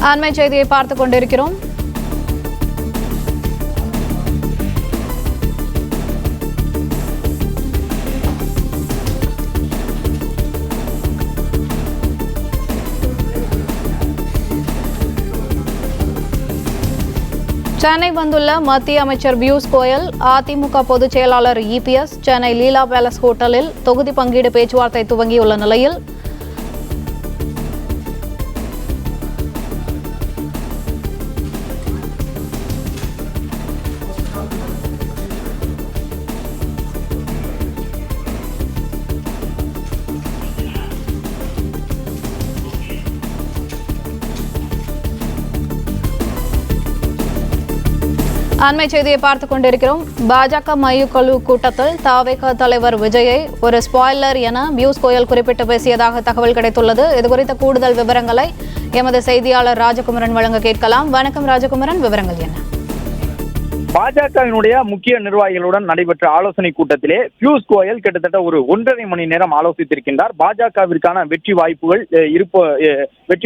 அண்மை செய்தியை பார்த்துக் கொண்டிருக்கிறோம். சென்னை வந்துள்ள மத்திய அமைச்சர் பியூஷ் கோயல், அதிமுக பொதுச் செயலாளர் இபிஎஸ் சென்னை லீலா பேலஸ் ஹோட்டலில் தொகுதி பங்கீடு பேச்சுவார்த்தை துவங்கியுள்ள நிலையில் அண்மை செய்தியை பார்த்துக் கொண்டிருக்கிறோம். பாஜக மையக்குழு கூட்டத்தில் தவேக தலைவர் விஜயை ஒரு ஸ்பாய்லர் என பியூஷ் கோயல் குறிப்பிட்டு பேசியதாக தகவல் கிடைத்துள்ளது. இதுகுறித்த கூடுதல் விவரங்களை எமது செய்தியாளர் ராஜகுமரன் வழங்க கேட்கலாம். வணக்கம் ராஜகுமரன், விவரங்கள் என்ன? பாஜகவினுடைய முக்கிய நிர்வாகிகளுடன் நடைபெற்ற ஆலோசனை கூட்டத்திலே பியூஷ் கோயல் கிட்டத்தட்ட ஒரு 1.5 மணி நேரம் ஆலோசித்திருக்கின்றார். பாஜகவிற்கான வெற்றி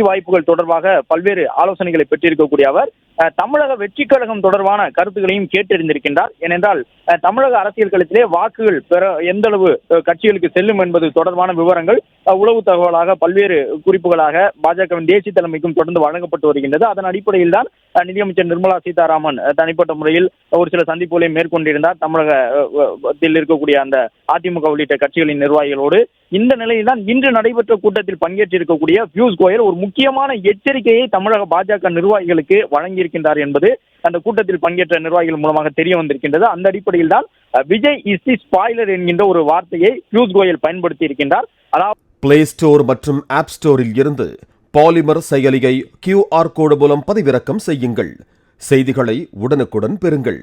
வாய்ப்புகள் தொடர்பாக பல்வேறு ஆலோசனைகளை பெற்றிருக்கக்கூடிய அவர் தமிழக வெற்றி கழகம் தொடர்பான கருத்துக்களையும் கேட்டறிந்திருக்கின்றார். ஏனென்றால் தமிழக அரசியல் களத்திலே வாக்குகள் பெற எந்த அளவு கட்சிகளுக்கு செல்லும் என்பது தொடர்பான விவரங்கள் உளவு தகவலாக பல்வேறு குறிப்புகளாக பாஜகவின் தேசிய தலைமைக்கும் தொடர்ந்து வழங்கப்பட்டு வருகின்றது. அதன் அடிப்படையில் தான் நிதியமைச்சர் நிர்மலா சீதாராமன் தனிப்பட்ட முறையில் ஒரு சில சந்திப்புகளை மேற்கொண்டிருந்தார் தமிழகத்தில் இருக்கக்கூடிய அந்த அதிமுக உள்ளிட்ட கட்சிகளின் நிர்வாகிகளோடு. இந்த நிலையில் தான் இன்று நடைபெற்ற கூட்டத்தில் பங்கேற்றிருக்கக்கூடிய பியூஷ் கோயல் ஒரு முக்கியமான எச்சரிக்கையை தமிழக பாஜக நிர்வாகிகளுக்கு வழங்கியிருக்கின்றார் என்பது அந்த கூட்டத்தில் பங்கேற்ற நிர்வாகிகள் மூலமாக தெரிய வந்திருக்கின்றது. அந்த அடிப்படையில் தான் விஜய் இஸ் தி ஸ்பாய்லர் என்கின்ற ஒரு வார்த்தையை பியூஷ் கோயல் பயன்படுத்தி இருக்கின்றார். அதாவது பிளே ஸ்டோர் மற்றும் ஆப் ஸ்டோரில் இருந்து பாலிமர் செயலியை QR கோடு மூலம் பதிவிறக்கம் செய்யுங்கள். செய்திகளை உடனுக்குடன் பெறுங்கள்.